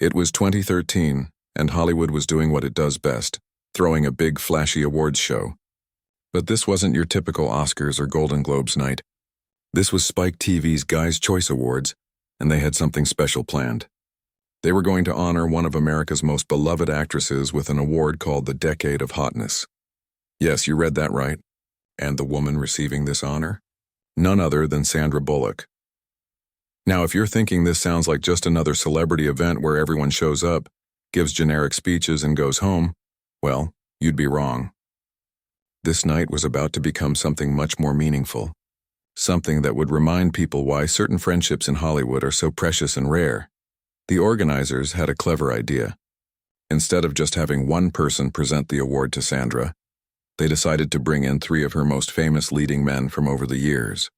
It was 2013, and Hollywood was doing what it does best, throwing a big, flashy awards show. But this wasn't your typical Oscars or Golden Globes night. This was Spike TV's Guys' Choice Awards, and they had something special planned. They were going to honor one of America's most beloved actresses with an award called the Decade of Hotness. Yes, you read that right. And the woman receiving this honor? None other than Sandra Bullock. Now, if you're thinking this sounds like just another celebrity event where everyone shows up, gives generic speeches, and goes home, well, you'd be wrong. This night was about to become something much more meaningful. Something that would remind people why certain friendships in Hollywood are so precious and rare. The organizers had a clever idea. Instead of just having one person present the award to Sandra, they decided to bring in 3 of her most famous leading men from over the years.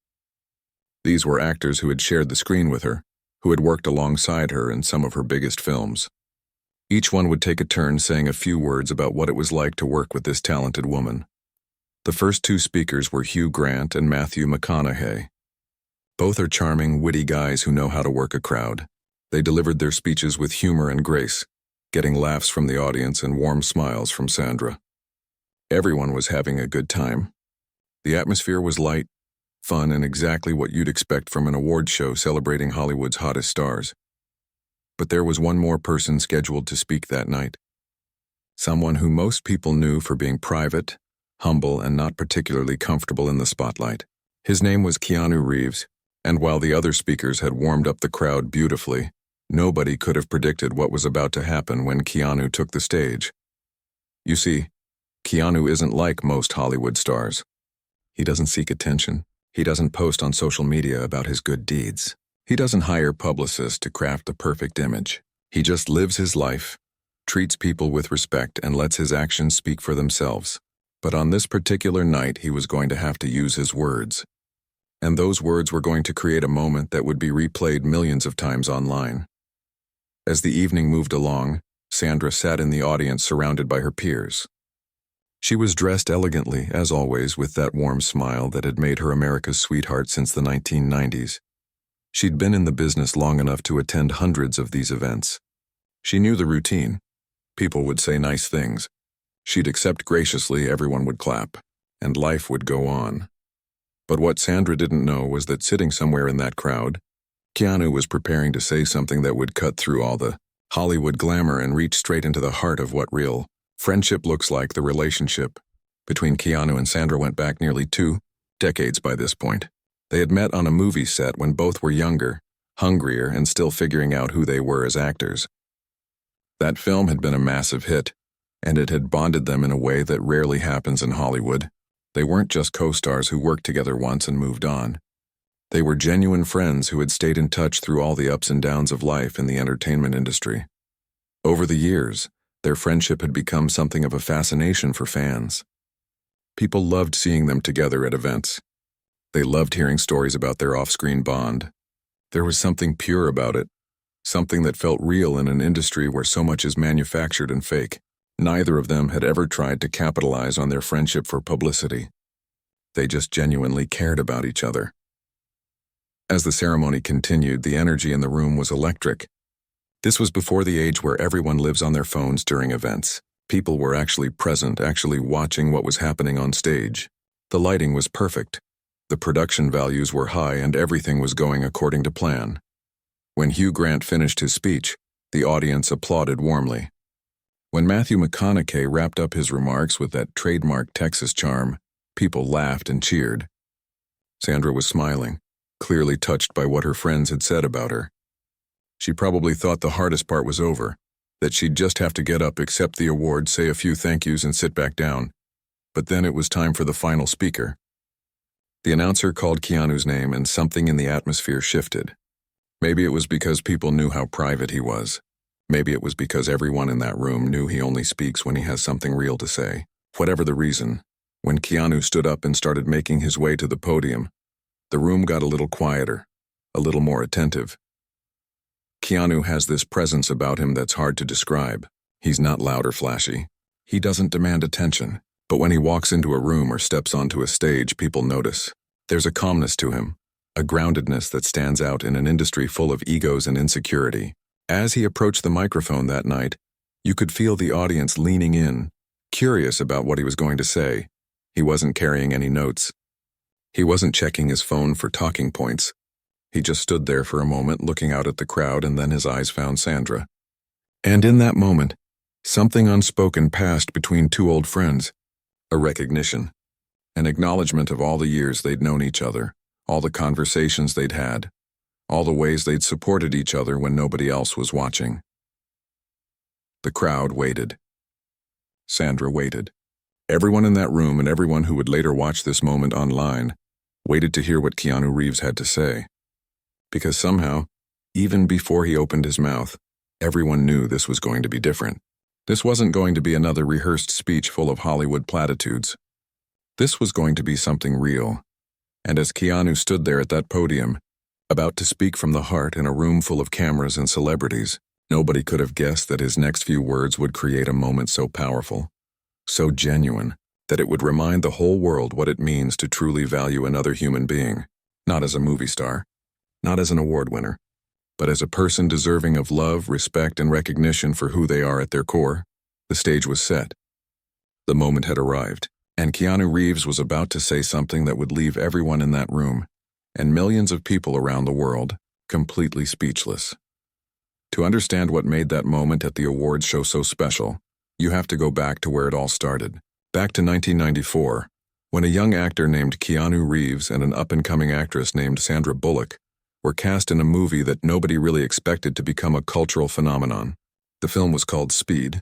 These were actors who had shared the screen with her, who had worked alongside her in some of her biggest films. Each one would take a turn saying a few words about what it was like to work with this talented woman. The first 2 speakers were Hugh Grant and Matthew McConaughey. Both are charming, witty guys who know how to work a crowd. They delivered their speeches with humor and grace, getting laughs from the audience and warm smiles from Sandra. Everyone was having a good time. The atmosphere was light, fun, and exactly what you'd expect from an award show celebrating Hollywood's hottest stars. But there was one more person scheduled to speak that night. Someone who most people knew for being private, humble, and not particularly comfortable in the spotlight. His name was Keanu Reeves, and while the other speakers had warmed up the crowd beautifully, nobody could have predicted what was about to happen when Keanu took the stage. You see, Keanu isn't like most Hollywood stars. He doesn't seek attention. He doesn't post on social media about his good deeds. He doesn't hire publicists to craft the perfect image. He just lives his life, treats people with respect, and lets his actions speak for themselves. But on this particular night, he was going to have to use his words. And those words were going to create a moment that would be replayed millions of times online. As the evening moved along, Sandra sat in the audience surrounded by her peers. She was dressed elegantly, as always, with that warm smile that had made her America's sweetheart since the 1990s. She'd been in the business long enough to attend hundreds of these events. She knew the routine. People would say nice things. She'd accept graciously, everyone would clap, and life would go on. But what Sandra didn't know was that sitting somewhere in that crowd, Keanu was preparing to say something that would cut through all the Hollywood glamour and reach straight into the heart of what real friendship looks like. The relationship between Keanu and Sandra went back nearly 2 decades by this point. They had met on a movie set when both were younger, hungrier, and still figuring out who they were as actors. That film had been a massive hit, and it had bonded them in a way that rarely happens in Hollywood. They weren't just co-stars who worked together once and moved on. They were genuine friends who had stayed in touch through all the ups and downs of life in the entertainment industry. Over the years, their friendship had become something of a fascination for fans. People loved seeing them together at events. They loved hearing stories about their off-screen bond. There was something pure about it, something that felt real in an industry where so much is manufactured and fake. Neither of them had ever tried to capitalize on their friendship for publicity. They just genuinely cared about each other. As the ceremony continued, the energy in the room was electric. This was before the age where everyone lives on their phones during events. People were actually present, actually watching what was happening on stage. The lighting was perfect. The production values were high, and everything was going according to plan. When Hugh Grant finished his speech, the audience applauded warmly. When Matthew McConaughey wrapped up his remarks with that trademark Texas charm, people laughed and cheered. Sandra was smiling, clearly touched by what her friends had said about her. She probably thought the hardest part was over, that she'd just have to get up, accept the award, say a few thank yous, and sit back down. But then it was time for the final speaker. The announcer called Keanu's name, and something in the atmosphere shifted. Maybe it was because people knew how private he was. Maybe it was because everyone in that room knew he only speaks when he has something real to say. Whatever the reason, when Keanu stood up and started making his way to the podium, the room got a little quieter, a little more attentive. Keanu has this presence about him that's hard to describe. He's not loud or flashy. He doesn't demand attention, but when he walks into a room or steps onto a stage, people notice. There's a calmness to him, a groundedness that stands out in an industry full of egos and insecurity. As he approached the microphone that night, you could feel the audience leaning in, curious about what he was going to say. He wasn't carrying any notes. He wasn't checking his phone for talking points. He just stood there for a moment looking out at the crowd, and then his eyes found Sandra. And in that moment, something unspoken passed between two old friends. A recognition. An acknowledgement of all the years they'd known each other, all the conversations they'd had, all the ways they'd supported each other when nobody else was watching. The crowd waited. Sandra waited. Everyone in that room and everyone who would later watch this moment online waited to hear what Keanu Reeves had to say. Because somehow, even before he opened his mouth, everyone knew this was going to be different. This wasn't going to be another rehearsed speech full of Hollywood platitudes. This was going to be something real. And as Keanu stood there at that podium, about to speak from the heart in a room full of cameras and celebrities, nobody could have guessed that his next few words would create a moment so powerful, so genuine, that it would remind the whole world what it means to truly value another human being, not as a movie star, not as an award winner, but as a person deserving of love, respect, and recognition for who they are at their core. The stage was set. The moment had arrived, and Keanu Reeves was about to say something that would leave everyone in that room, and millions of people around the world, completely speechless. To understand what made that moment at the awards show so special, you have to go back to where it all started. Back to 1994, when a young actor named Keanu Reeves and an up-and-coming actress named Sandra Bullock were cast in a movie that nobody really expected to become a cultural phenomenon. The film was called Speed,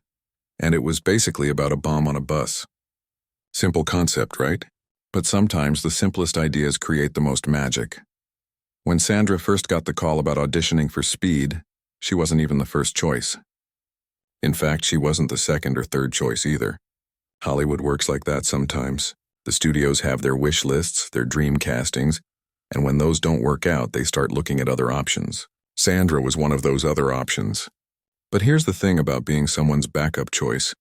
and it was basically about a bomb on a bus. Simple concept, right? But sometimes the simplest ideas create the most magic. When Sandra first got the call about auditioning for Speed, she wasn't even the first choice. In fact, she wasn't the second or third choice either. Hollywood works like that sometimes. The studios have their wish lists, their dream castings, and when those don't work out, they start looking at other options. Sandra was one of those other options. But here's the thing about being someone's backup choice.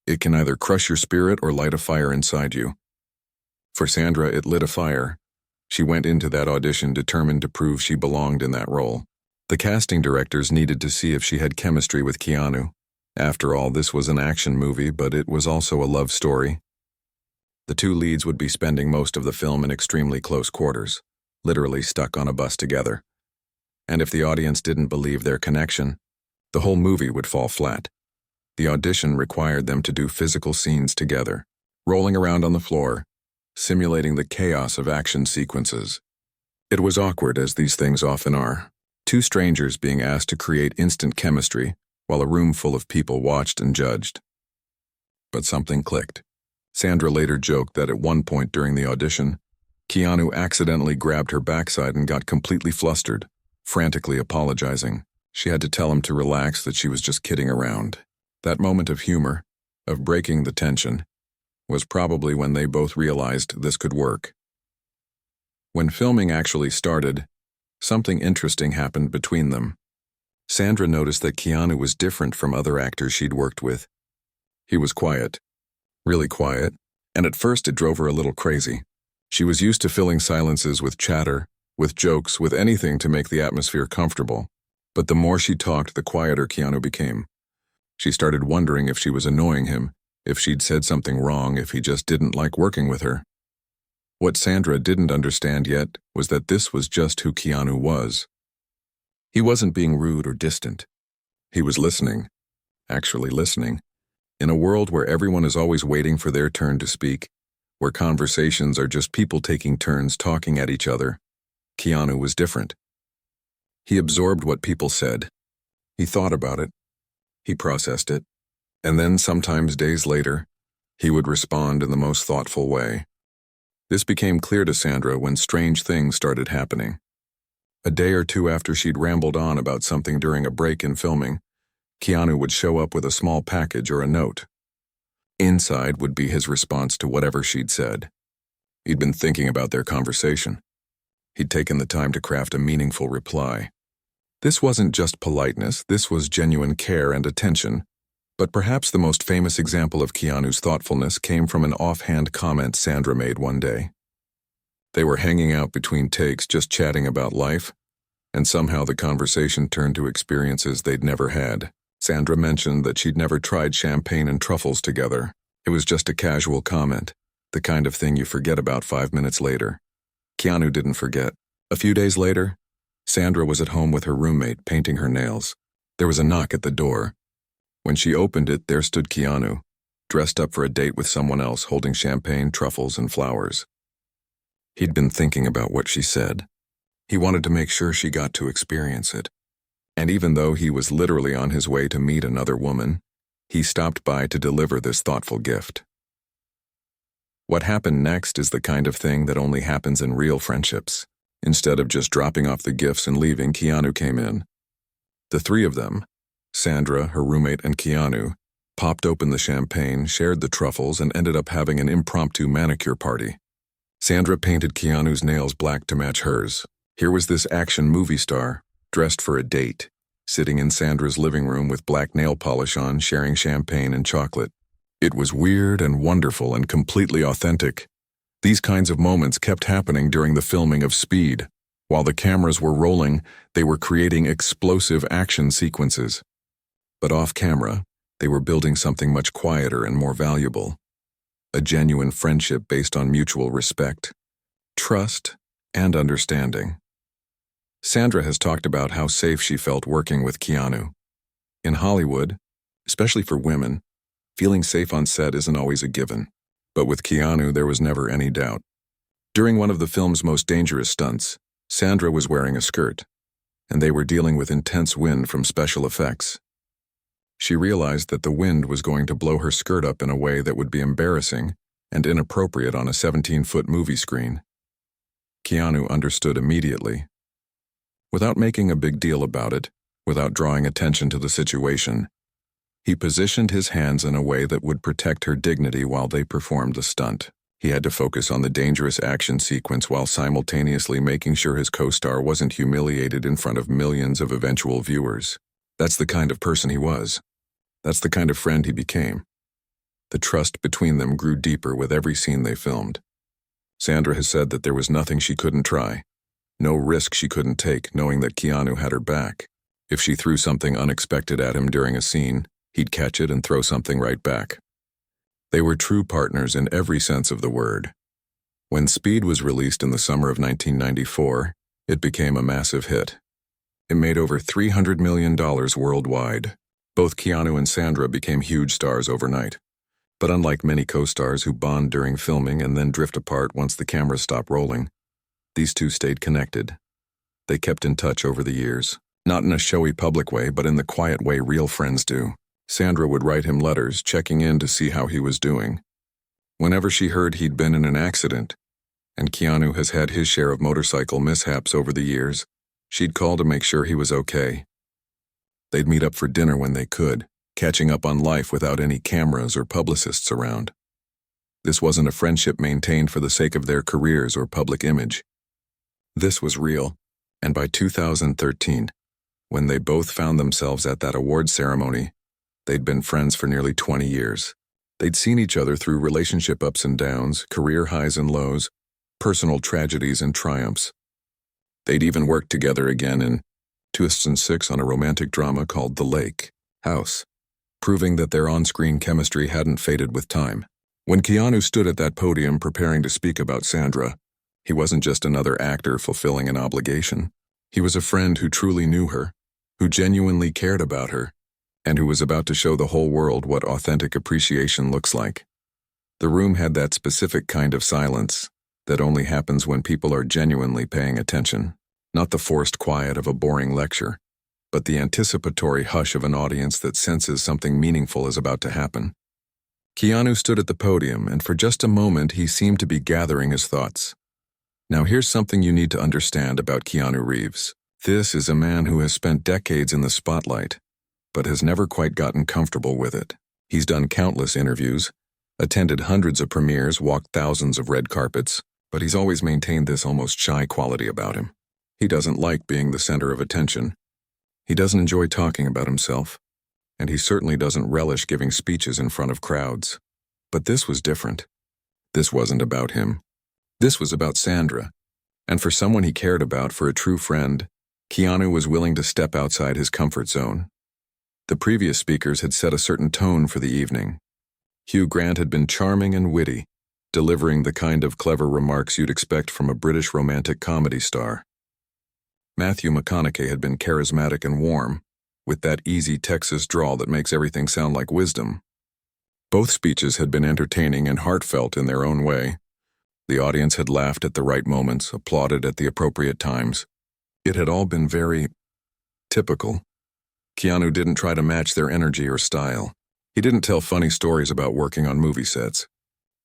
It can either crush your spirit or light a fire inside you. For Sandra, it lit a fire. She went into that audition determined to prove she belonged in that role. The casting directors needed to see if she had chemistry with Keanu. After all, this was an action movie, but it was also a love story. The two leads would be spending most of the film in extremely close quarters, literally stuck on a bus together. And if the audience didn't believe their connection, the whole movie would fall flat. The audition required them to do physical scenes together, rolling around on the floor, simulating the chaos of action sequences. It was awkward, as these things often are. Two strangers being asked to create instant chemistry while a room full of people watched and judged. But something clicked. Sandra later joked that at one point during the audition, Keanu accidentally grabbed her backside and got completely flustered, frantically apologizing. She had to tell him to relax, that she was just kidding around. That moment of humor, of breaking the tension, was probably when they both realized this could work. When filming actually started, something interesting happened between them. Sandra noticed that Keanu was different from other actors she'd worked with. He was quiet, really quiet, and at first it drove her a little crazy. She was used to filling silences with chatter, with jokes, with anything to make the atmosphere comfortable. But the more she talked, the quieter Keanu became. She started wondering if she was annoying him, if she'd said something wrong, if he just didn't like working with her. What Sandra didn't understand yet was that this was just who Keanu was. He wasn't being rude or distant. He was listening, actually listening. In a world where everyone is always waiting for their turn to speak, where conversations are just people taking turns talking at each other, Keanu was different. He absorbed what people said. He thought about it. He processed it. And then, sometimes days later, he would respond in the most thoughtful way. This became clear to Sandra when strange things started happening. A day or two after she'd rambled on about something during a break in filming, Keanu would show up with a small package or a note. Inside would be his response to whatever she'd said. He'd been thinking about their conversation. He'd taken the time to craft a meaningful reply. This wasn't just politeness, this was genuine care and attention. But perhaps the most famous example of Keanu's thoughtfulness came from an offhand comment Sandra made one day. They were hanging out between takes, just chatting about life. and somehow the conversation turned to experiences they'd never had. Sandra mentioned that she'd never tried champagne and truffles together. It was just a casual comment, the kind of thing you forget about 5 minutes later. Keanu didn't forget. A few days later, Sandra was at home with her roommate painting her nails. There was a knock at the door. When she opened it, there stood Keanu, dressed up for a date with someone else, holding champagne, truffles, and flowers. He'd been thinking about what she said. He wanted to make sure she got to experience it. And even though he was literally on his way to meet another woman, he stopped by to deliver this thoughtful gift. What happened next is the kind of thing that only happens in real friendships. Instead of just dropping off the gifts and leaving, Keanu came in. The three of them, Sandra, her roommate, and Keanu, popped open the champagne, shared the truffles, and ended up having an impromptu manicure party. Sandra painted Keanu's nails black to match hers. Here was this action movie star, dressed for a date, sitting in Sandra's living room with black nail polish on, sharing champagne and chocolate. It was weird and wonderful and completely authentic. These kinds of moments kept happening during the filming of Speed. While the cameras were rolling, they were creating explosive action sequences. But off-camera, they were building something much quieter and more valuable. A genuine friendship based on mutual respect, trust, and understanding. Sandra has talked about how safe she felt working with Keanu. In Hollywood, especially for women, feeling safe on set isn't always a given. But with Keanu, there was never any doubt. During one of the film's most dangerous stunts, Sandra was wearing a skirt, and they were dealing with intense wind from special effects. She realized that the wind was going to blow her skirt up in a way that would be embarrassing and inappropriate on a 17-foot movie screen. Keanu understood immediately. Without making a big deal about it, without drawing attention to the situation, he positioned his hands in a way that would protect her dignity while they performed the stunt. He had to focus on the dangerous action sequence while simultaneously making sure his co-star wasn't humiliated in front of millions of eventual viewers. That's the kind of person he was. That's the kind of friend he became. The trust between them grew deeper with every scene they filmed. Sandra has said that there was nothing she couldn't try, no risk she couldn't take, knowing that Keanu had her back. If she threw something unexpected at him during a scene, he'd catch it and throw something right back. They were true partners in every sense of the word. When Speed was released in the summer of 1994, it became a massive hit. It made over $300 million worldwide. Both Keanu and Sandra became huge stars overnight. But unlike many co-stars who bond during filming and then drift apart once the cameras stop rolling, these two stayed connected. They kept in touch over the years, not in a showy public way, but in the quiet way real friends do. Sandra would write him letters, checking in to see how he was doing. Whenever she heard he'd been in an accident, and Keanu has had his share of motorcycle mishaps over the years, she'd call to make sure he was okay. They'd meet up for dinner when they could, catching up on life without any cameras or publicists around. This wasn't a friendship maintained for the sake of their careers or public image. This was real, and by 2013, when they both found themselves at that awards ceremony, they'd been friends for nearly 20 years. They'd seen each other through relationship ups and downs, career highs and lows, personal tragedies and triumphs. They'd even worked together again in 2006 on a romantic drama called The Lake House, proving that their on-screen chemistry hadn't faded with time. When Keanu stood at that podium preparing to speak about Sandra, he wasn't just another actor fulfilling an obligation. He was a friend who truly knew her, who genuinely cared about her, and who was about to show the whole world what authentic appreciation looks like. The room had that specific kind of silence that only happens when people are genuinely paying attention. Not the forced quiet of a boring lecture, but the anticipatory hush of an audience that senses something meaningful is about to happen. Keanu stood at the podium, and for just a moment he seemed to be gathering his thoughts. Now here's something you need to understand about Keanu Reeves. This is a man who has spent decades in the spotlight, but has never quite gotten comfortable with it. He's done countless interviews, attended hundreds of premieres, walked thousands of red carpets, but he's always maintained this almost shy quality about him. He doesn't like being the center of attention. He doesn't enjoy talking about himself, and he certainly doesn't relish giving speeches in front of crowds. But this was different. This wasn't about him. This was about Sandra, and for someone he cared about, for a true friend, Keanu was willing to step outside his comfort zone. The previous speakers had set a certain tone for the evening. Hugh Grant had been charming and witty, delivering the kind of clever remarks you'd expect from a British romantic comedy star. Matthew McConaughey had been charismatic and warm, with that easy Texas drawl that makes everything sound like wisdom. Both speeches had been entertaining and heartfelt in their own way. The audience had laughed at the right moments, applauded at the appropriate times. It had all been very typical. Keanu didn't try to match their energy or style. He didn't tell funny stories about working on movie sets.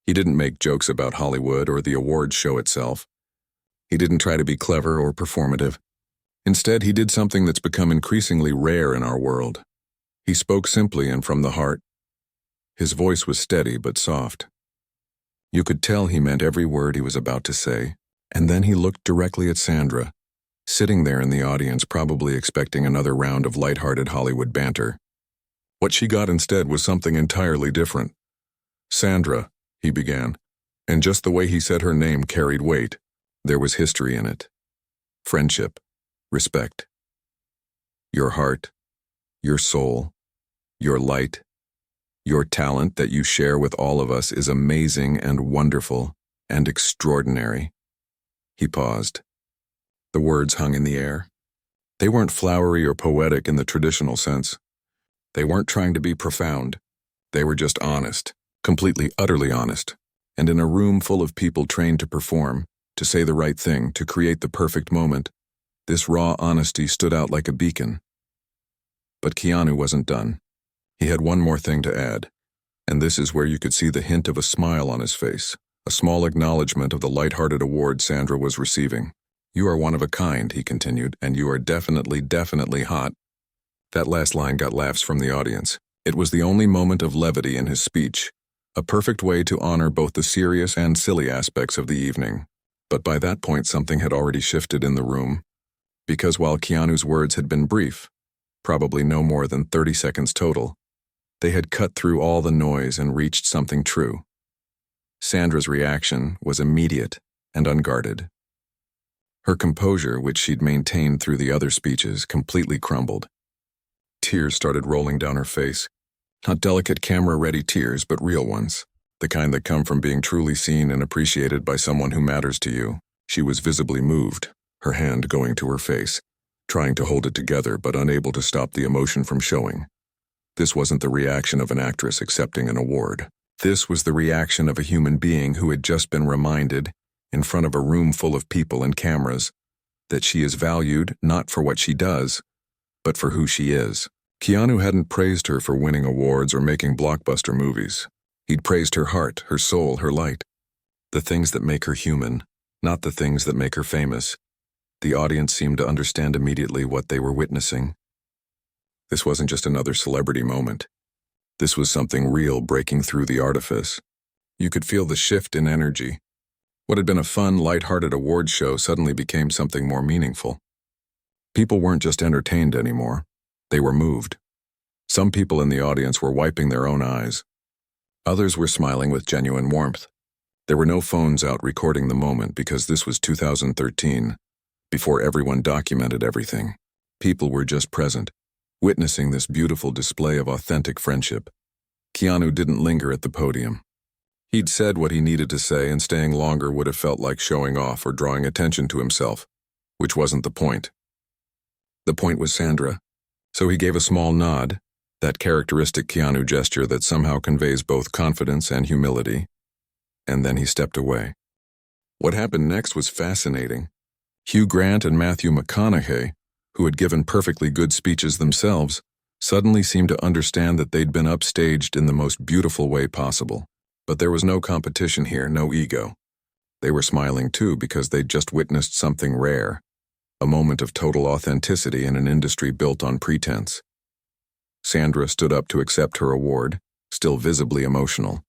He didn't make jokes about Hollywood or the awards show itself. He didn't try to be clever or performative. Instead, he did something that's become increasingly rare in our world. He spoke simply and from the heart. His voice was steady but soft. You could tell he meant every word he was about to say, and then he looked directly at Sandra, sitting there in the audience probably expecting another round of lighthearted Hollywood banter. What she got instead was something entirely different. Sandra, he began, and just the way he said her name carried weight. There was history in it. Friendship. Respect. Your heart, your soul, your light, your talent that you share with all of us is amazing and wonderful and extraordinary. He paused. The words hung in the air. They weren't flowery or poetic in the traditional sense. They weren't trying to be profound. They were just honest, completely, utterly honest. And in a room full of people trained to perform, to say the right thing, to create the perfect moment, this raw honesty stood out like a beacon. But Keanu wasn't done. He had one more thing to add, and this is where you could see the hint of a smile on his face, a small acknowledgement of the lighthearted award Sandra was receiving. You are one of a kind, he continued, and you are definitely, definitely hot. That last line got laughs from the audience. It was the only moment of levity in his speech, a perfect way to honor both the serious and silly aspects of the evening. But by that point something had already shifted in the room. Because while Keanu's words had been brief, probably no more than 30 seconds total, they had cut through all the noise and reached something true. Sandra's reaction was immediate and unguarded. Her composure, which she'd maintained through the other speeches, completely crumbled. Tears started rolling down her face. Not delicate camera-ready tears, but real ones. The kind that come from being truly seen and appreciated by someone who matters to you. She was visibly moved, her hand going to her face, trying to hold it together but unable to stop the emotion from showing. This wasn't the reaction of an actress accepting an award. This was the reaction of a human being who had just been reminded, in front of a room full of people and cameras, that she is valued not for what she does, but for who she is. Keanu hadn't praised her for winning awards or making blockbuster movies. He'd praised her heart, her soul, her light. The things that make her human, not the things that make her famous. The audience seemed to understand immediately what they were witnessing. This wasn't just another celebrity moment. This was something real breaking through the artifice. You could feel the shift in energy. What had been a fun, light-hearted awards show suddenly became something more meaningful. People weren't just entertained anymore. They were moved. Some people in the audience were wiping their own eyes. Others were smiling with genuine warmth. There were no phones out recording the moment because this was 2013, before everyone documented everything. People were just present, witnessing this beautiful display of authentic friendship. Keanu didn't linger at the podium. He'd said what he needed to say, and staying longer would have felt like showing off or drawing attention to himself, which wasn't the point. The point was Sandra. So he gave a small nod, that characteristic Keanu gesture that somehow conveys both confidence and humility, and then he stepped away. What happened next was fascinating. Hugh Grant and Matthew McConaughey, who had given perfectly good speeches themselves, suddenly seemed to understand that they'd been upstaged in the most beautiful way possible. But there was no competition here, no ego. They were smiling too because they'd just witnessed something rare, a moment of total authenticity in an industry built on pretense. Sandra stood up to accept her award, still visibly emotional.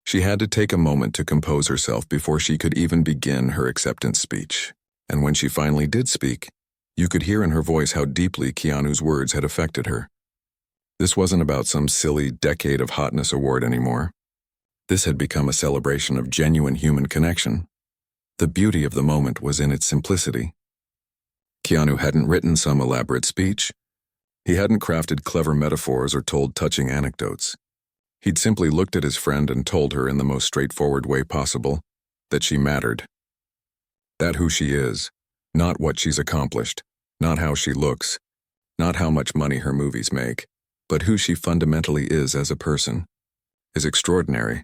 She had to take a moment to compose herself before she could even begin her acceptance speech. And when she finally did speak, you could hear in her voice how deeply Keanu's words had affected her. This wasn't about some silly Decade of Hotness award anymore. This had become a celebration of genuine human connection. The beauty of the moment was in its simplicity. Keanu hadn't written some elaborate speech. He hadn't crafted clever metaphors or told touching anecdotes. He'd simply looked at his friend and told her in the most straightforward way possible that she mattered. That who she is, not what she's accomplished, not how she looks, not how much money her movies make, but who she fundamentally is as a person, is extraordinary.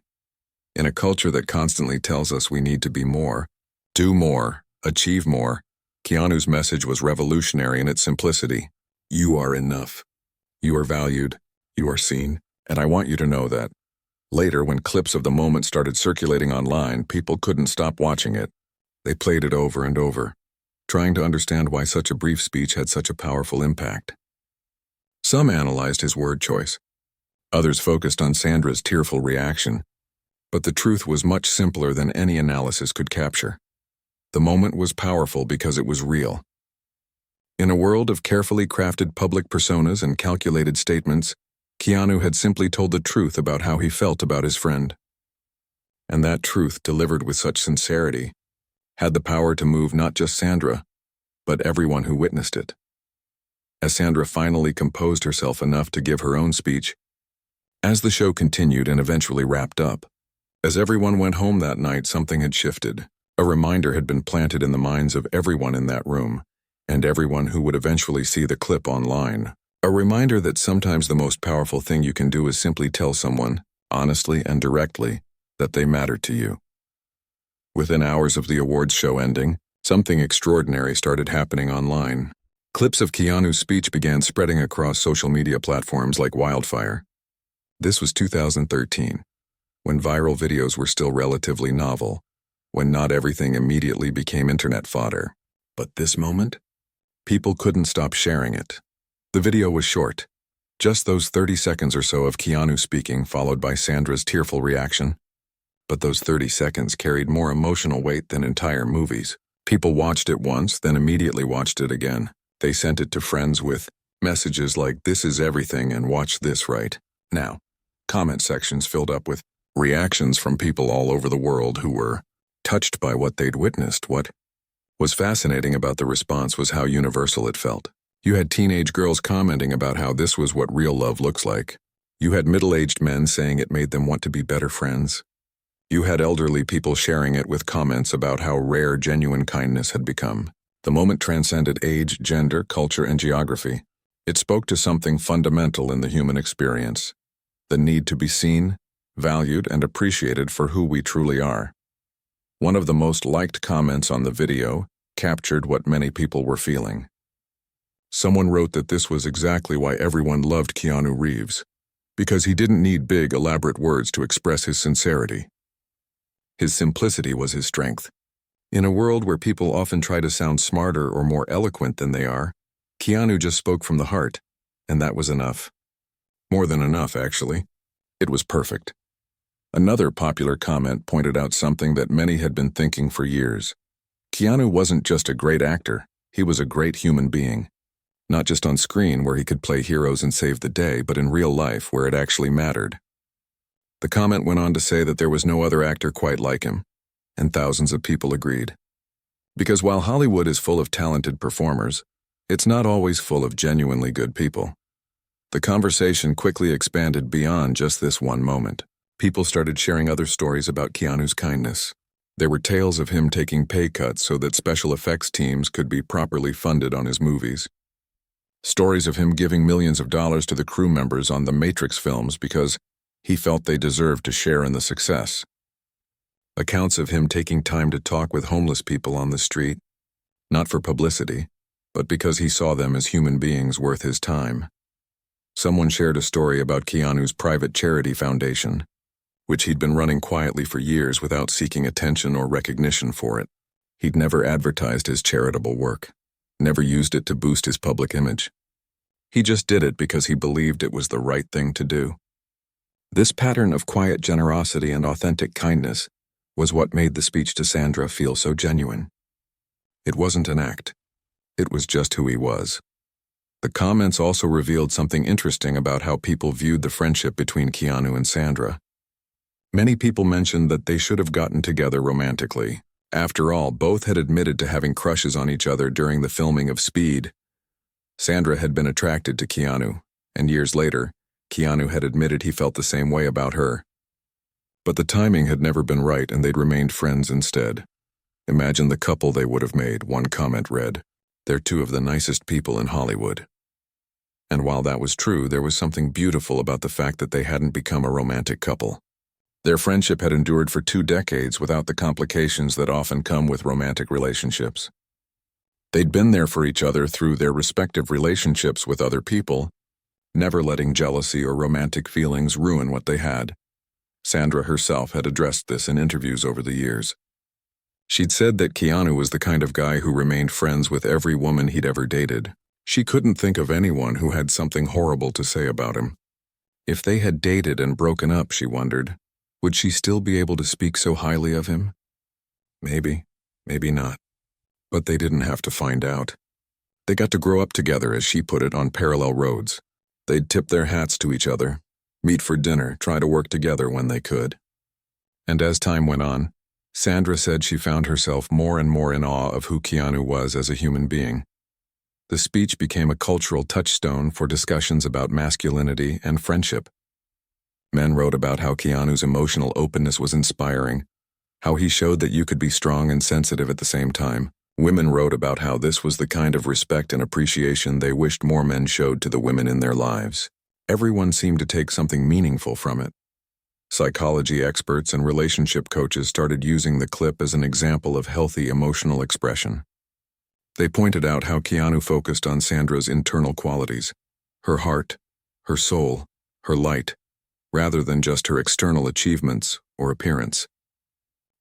In a culture that constantly tells us we need to be more, do more, achieve more, Keanu's message was revolutionary in its simplicity. You are enough. You are valued. You are seen. And I want you to know that. Later, when clips of the moment started circulating online, people couldn't stop watching it. They played it over and over, trying to understand why such a brief speech had such a powerful impact. Some analyzed his word choice. Others focused on Sandra's tearful reaction. But the truth was much simpler than any analysis could capture. The moment was powerful because it was real. In a world of carefully crafted public personas and calculated statements, Keanu had simply told the truth about how he felt about his friend. And that truth, delivered with such sincerity, had the power to move not just Sandra, but everyone who witnessed it. As Sandra finally composed herself enough to give her own speech, as the show continued and eventually wrapped up, as everyone went home that night, something had shifted. A reminder had been planted in the minds of everyone in that room, and everyone who would eventually see the clip online. A reminder that sometimes the most powerful thing you can do is simply tell someone, honestly and directly, that they matter to you. Within hours of the awards show ending, something extraordinary started happening online. Clips of Keanu's speech began spreading across social media platforms like wildfire. This was 2013, when viral videos were still relatively novel, when not everything immediately became internet fodder. But this moment? People couldn't stop sharing it. The video was short, just those 30 seconds or so of Keanu speaking followed by Sandra's tearful reaction. But those 30 seconds carried more emotional weight than entire movies. People watched it once, then immediately watched it again. They sent it to friends with messages like, "This is everything and watch this right now." Comment sections filled up with reactions from people all over the world who were touched by what they'd witnessed. What was fascinating about the response was how universal it felt. You had teenage girls commenting about how this was what real love looks like. You had middle-aged men saying it made them want to be better friends. You had elderly people sharing it with comments about how rare genuine kindness had become. The moment transcended age, gender, culture, and geography. It spoke to something fundamental in the human experience: the need to be seen, valued, and appreciated for who we truly are. One of the most liked comments on the video captured what many people were feeling. Someone wrote that this was exactly why everyone loved Keanu Reeves, because he didn't need big, elaborate words to express his sincerity. His simplicity was his strength. In a world where people often try to sound smarter or more eloquent than they are, Keanu just spoke from the heart, and that was enough. More than enough, actually. It was perfect. Another popular comment pointed out something that many had been thinking for years. Keanu wasn't just a great actor, he was a great human being. Not just on screen where he could play heroes and save the day, but in real life where it actually mattered. The comment went on to say that there was no other actor quite like him, and thousands of people agreed. Because while Hollywood is full of talented performers, it's not always full of genuinely good people. The conversation quickly expanded beyond just this one moment. People started sharing other stories about Keanu's kindness. There were tales of him taking pay cuts so that special effects teams could be properly funded on his movies. Stories of him giving millions of dollars to the crew members on the Matrix films because he felt they deserved to share in the success. Accounts of him taking time to talk with homeless people on the street, not for publicity, but because he saw them as human beings worth his time. Someone shared a story about Keanu's private charity foundation, which he'd been running quietly for years without seeking attention or recognition for it. He'd never advertised his charitable work, never used it to boost his public image. He just did it because he believed it was the right thing to do. This pattern of quiet generosity and authentic kindness was what made the speech to Sandra feel so genuine. It wasn't an act. It was just who he was. The comments also revealed something interesting about how people viewed the friendship between Keanu and Sandra. Many people mentioned that they should have gotten together romantically, After all, both had admitted to having crushes on each other during the filming of Speed. Sandra had been attracted to Keanu, and years later, Keanu had admitted he felt the same way about her. But the timing had never been right, and they'd remained friends instead. Imagine the couple they would have made, one comment read. They're two of the nicest people in Hollywood. And while that was true, there was something beautiful about the fact that they hadn't become a romantic couple. Their friendship had endured for 2 decades without the complications that often come with romantic relationships. They'd been there for each other through their respective relationships with other people, never letting jealousy or romantic feelings ruin what they had. Sandra herself had addressed this in interviews over the years. She'd said that Keanu was the kind of guy who remained friends with every woman he'd ever dated. She couldn't think of anyone who had something horrible to say about him. If they had dated and broken up, she wondered, would she still be able to speak so highly of him? Maybe, maybe not. But they didn't have to find out. They got to grow up together, as she put it, on parallel roads. They'd tip their hats to each other, meet for dinner, try to work together when they could. And as time went on, Sandra said she found herself more and more in awe of who Keanu was as a human being. The speech became a cultural touchstone for discussions about masculinity and friendship. Men wrote about how Keanu's emotional openness was inspiring, how he showed that you could be strong and sensitive at the same time. Women wrote about how this was the kind of respect and appreciation they wished more men showed to the women in their lives. Everyone seemed to take something meaningful from it. Psychology experts and relationship coaches started using the clip as an example of healthy emotional expression. They pointed out how Keanu focused on Sandra's internal qualities, her heart, her soul, her light, rather than just her external achievements or appearance.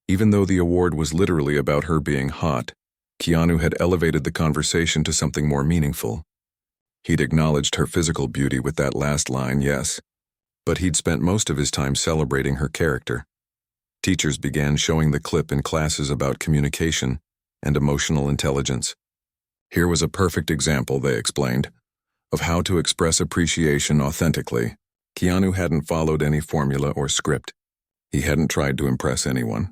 Even though the award was literally about her being hot, Keanu had elevated the conversation to something more meaningful. He'd acknowledged her physical beauty with that last line, yes, but he'd spent most of his time celebrating her character. Teachers began showing the clip in classes about communication and emotional intelligence. Here was a perfect example, they explained, of how to express appreciation authentically. Keanu hadn't followed any formula or script. He hadn't tried to impress anyone.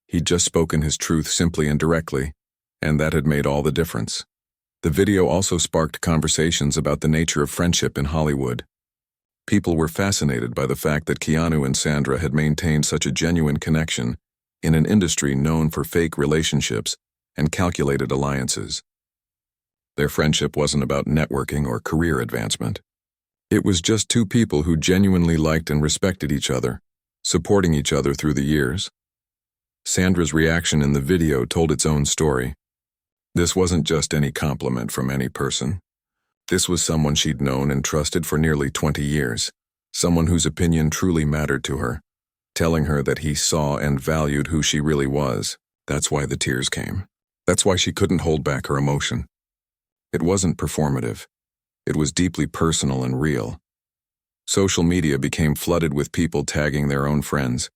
He'd just spoken his truth simply and directly, and that had made all the difference. The video also sparked conversations about the nature of friendship in Hollywood. People were fascinated by the fact that Keanu and Sandra had maintained such a genuine connection in an industry known for fake relationships and calculated alliances. Their friendship wasn't about networking or career advancement. It was just two people who genuinely liked and respected each other, supporting each other through the years. Sandra's reaction in the video told its own story. This wasn't just any compliment from any person. This was someone she'd known and trusted for nearly 20 years, someone whose opinion truly mattered to her, telling her that he saw and valued who she really was. That's why the tears came. That's why she couldn't hold back her emotion. It wasn't performative. It was deeply personal and real. Social media became flooded with people tagging their own friends,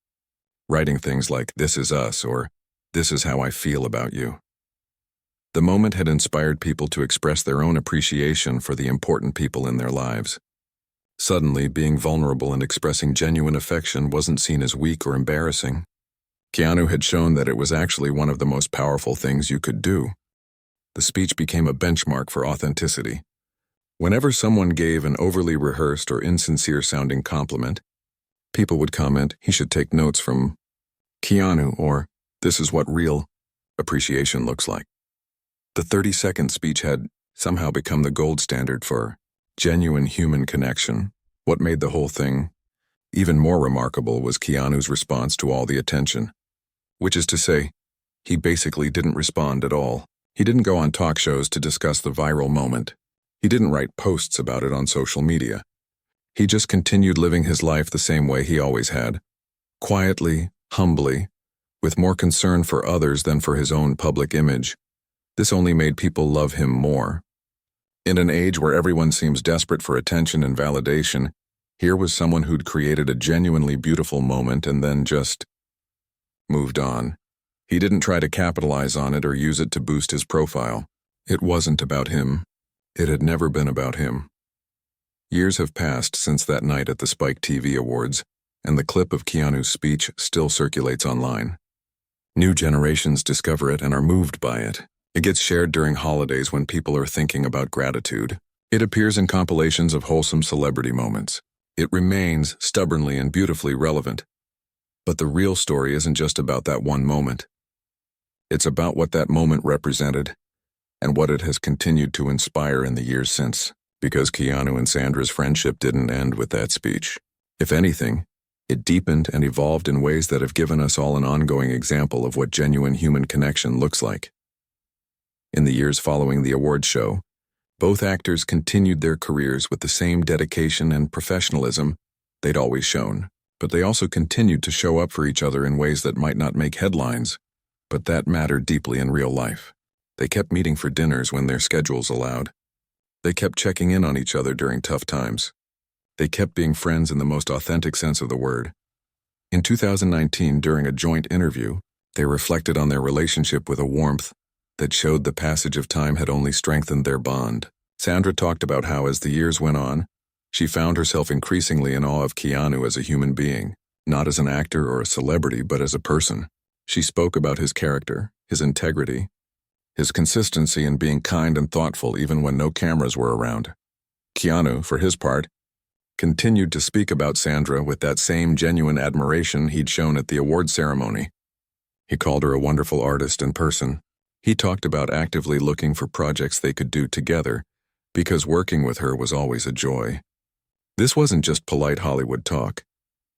writing things like, "This is us," or "This is how I feel about you." The moment had inspired people to express their own appreciation for the important people in their lives. Suddenly, being vulnerable and expressing genuine affection wasn't seen as weak or embarrassing. Keanu had shown that it was actually one of the most powerful things you could do. The speech became a benchmark for authenticity. Whenever someone gave an overly rehearsed or insincere-sounding compliment, people would comment, "He should take notes from Keanu," or "This is what real appreciation looks like." The 30-second speech had somehow become the gold standard for genuine human connection. What made the whole thing even more remarkable was Keanu's response to all the attention, which is to say, he basically didn't respond at all. He didn't go on talk shows to discuss the viral moment. He didn't write posts about it on social media. He just continued living his life the same way he always had, quietly, humbly, with more concern for others than for his own public image. This only made people love him more. In an age where everyone seems desperate for attention and validation, here was someone who'd created a genuinely beautiful moment and then just moved on. He didn't try to capitalize on it or use it to boost his profile. It wasn't about him. It had never been about him. Years have passed since that night at the Spike TV Awards, and the clip of Keanu's speech still circulates online. New generations discover it and are moved by it. It gets shared during holidays when people are thinking about gratitude. It appears in compilations of wholesome celebrity moments. It remains stubbornly and beautifully relevant. But the real story isn't just about that one moment. It's about what that moment represented and what it has continued to inspire in the years since. Because Keanu and Sandra's friendship didn't end with that speech. If anything, it deepened and evolved in ways that have given us all an ongoing example of what genuine human connection looks like. In the years following the awards show, both actors continued their careers with the same dedication and professionalism they'd always shown, but they also continued to show up for each other in ways that might not make headlines, but that mattered deeply in real life. They kept meeting for dinners when their schedules allowed. They kept checking in on each other during tough times. They kept being friends in the most authentic sense of the word. In 2019, during a joint interview, they reflected on their relationship with a warmth that showed the passage of time had only strengthened their bond. Sandra talked about how, as the years went on, she found herself increasingly in awe of Keanu as a human being, not as an actor or a celebrity, but as a person. She spoke about his character, his integrity, his consistency in being kind and thoughtful even when no cameras were around. Keanu, for his part, continued to speak about Sandra with that same genuine admiration he'd shown at the award ceremony. He called her a wonderful artist and person. He talked about actively looking for projects they could do together, because working with her was always a joy. This wasn't just polite Hollywood talk.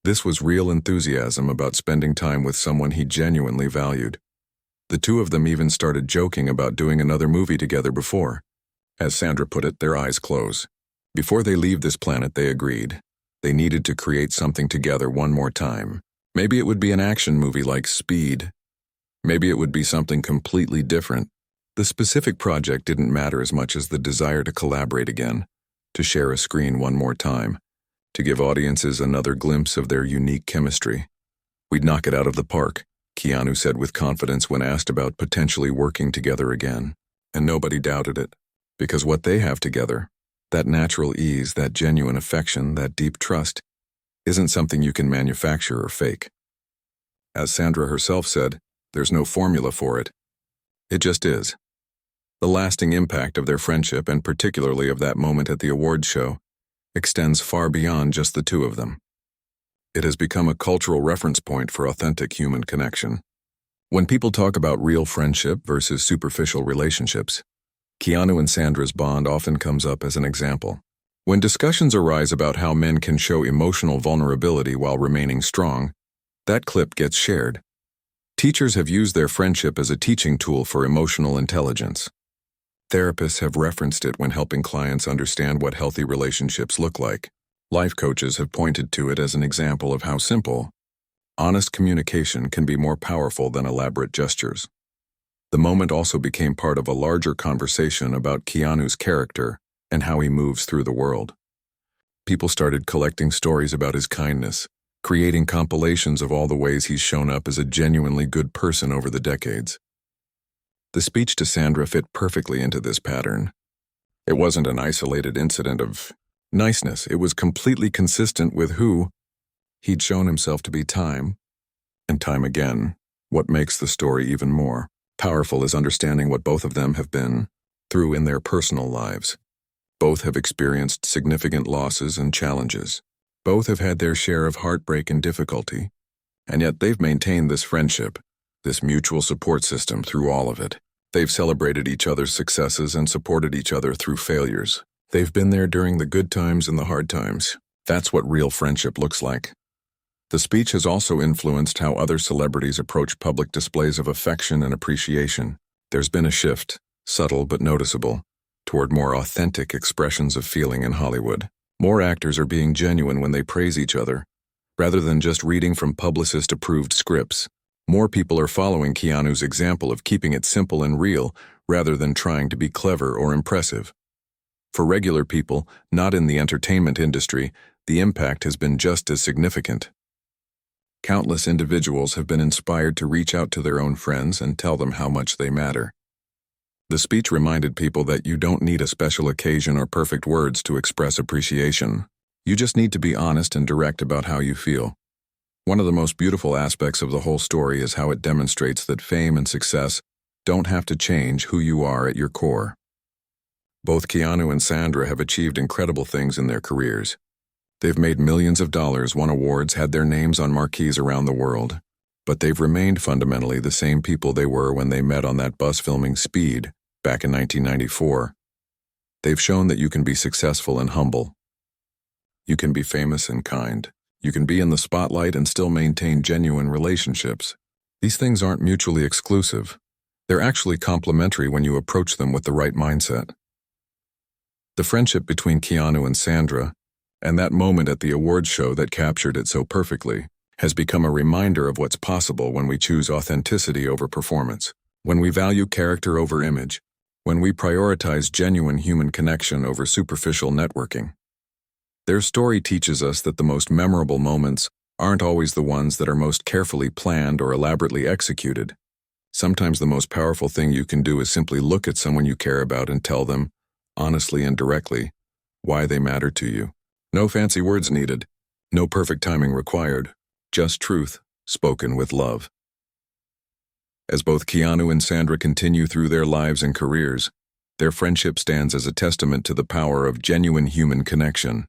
This was real enthusiasm about spending time with someone he genuinely valued. The two of them even started joking about doing another movie together before. As Sandra put it, their eyes close. Before they leave this planet, they agreed. They needed to create something together one more time. Maybe it would be an action movie like Speed. Maybe it would be something completely different. The specific project didn't matter as much as the desire to collaborate again, to share a screen one more time, to give audiences another glimpse of their unique chemistry. "We'd knock it out of the park," Keanu said with confidence when asked about potentially working together again. And nobody doubted it, because what they have together, that natural ease, that genuine affection, that deep trust, isn't something you can manufacture or fake. As Sandra herself said, there's no formula for it. It just is. The lasting impact of their friendship, and particularly of that moment at the awards show, extends far beyond just the two of them. It has become a cultural reference point for authentic human connection. When people talk about real friendship versus superficial relationships, Keanu and Sandra's bond often comes up as an example. When discussions arise about how men can show emotional vulnerability while remaining strong, that clip gets shared. Teachers have used their friendship as a teaching tool for emotional intelligence. Therapists have referenced it when helping clients understand what healthy relationships look like. Life coaches have pointed to it as an example of how simple, honest communication can be more powerful than elaborate gestures. The moment also became part of a larger conversation about Keanu's character and how he moves through the world. People started collecting stories about his kindness, creating compilations of all the ways he's shown up as a genuinely good person over the decades. The speech to Sandra fit perfectly into this pattern. It wasn't an isolated incident of niceness. It was completely consistent with who he'd shown himself to be time and time again. What makes the story even more powerful is understanding what both of them have been through in their personal lives. Both have experienced significant losses and challenges. Both have had their share of heartbreak and difficulty, and yet they've maintained this friendship, this mutual support system through all of it. They've celebrated each other's successes and supported each other through failures. They've been there during the good times and the hard times. That's what real friendship looks like. The speech has also influenced how other celebrities approach public displays of affection and appreciation. There's been a shift, subtle but noticeable, toward more authentic expressions of feeling in Hollywood. More actors are being genuine when they praise each other, rather than just reading from publicist-approved scripts. More people are following Keanu's example of keeping it simple and real, rather than trying to be clever or impressive. For regular people, not in the entertainment industry, the impact has been just as significant. Countless individuals have been inspired to reach out to their own friends and tell them how much they matter. The speech reminded people that you don't need a special occasion or perfect words to express appreciation. You just need to be honest and direct about how you feel. One of the most beautiful aspects of the whole story is how it demonstrates that fame and success don't have to change who you are at your core. Both Keanu and Sandra have achieved incredible things in their careers. They've made millions of dollars, won awards, had their names on marquees around the world. But they've remained fundamentally the same people they were when they met on that bus filming Speed back in 1994. They've shown that you can be successful and humble. You can be famous and kind. You can be in the spotlight and still maintain genuine relationships. These things aren't mutually exclusive. They're actually complementary when you approach them with the right mindset. The friendship between Keanu and Sandra, and that moment at the awards show that captured it so perfectly, has become a reminder of what's possible when we choose authenticity over performance, when we value character over image, when we prioritize genuine human connection over superficial networking. Their story teaches us that the most memorable moments aren't always the ones that are most carefully planned or elaborately executed. Sometimes the most powerful thing you can do is simply look at someone you care about and tell them, honestly and directly, why they matter to you. No fancy words needed, no perfect timing required, just truth, spoken with love. As both Keanu and Sandra continue through their lives and careers, their friendship stands as a testament to the power of genuine human connection.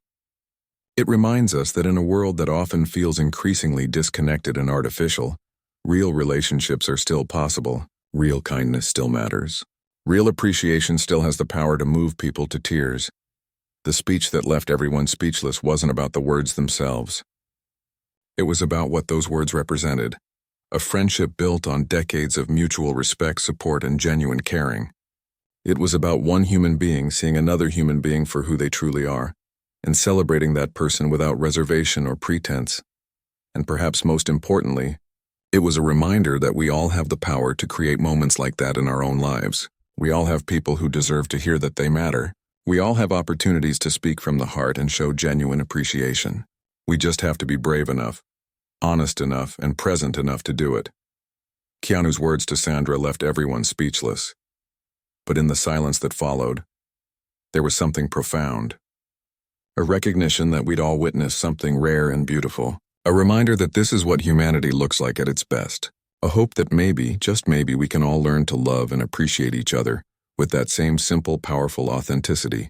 It reminds us that in a world that often feels increasingly disconnected and artificial, real relationships are still possible, real kindness still matters. Real appreciation still has the power to move people to tears. The speech that left everyone speechless wasn't about the words themselves. It was about what those words represented, a friendship built on decades of mutual respect, support, and genuine caring. It was about one human being seeing another human being for who they truly are, and celebrating that person without reservation or pretense. And perhaps most importantly, it was a reminder that we all have the power to create moments like that in our own lives. We all have people who deserve to hear that they matter. We all have opportunities to speak from the heart and show genuine appreciation. We just have to be brave enough, honest enough, and present enough to do it. Keanu's words to Sandra left everyone speechless. But in the silence that followed, there was something profound. A recognition that we'd all witnessed something rare and beautiful. A reminder that this is what humanity looks like at its best. A hope that maybe, just maybe, we can all learn to love and appreciate each other with that same simple, powerful authenticity.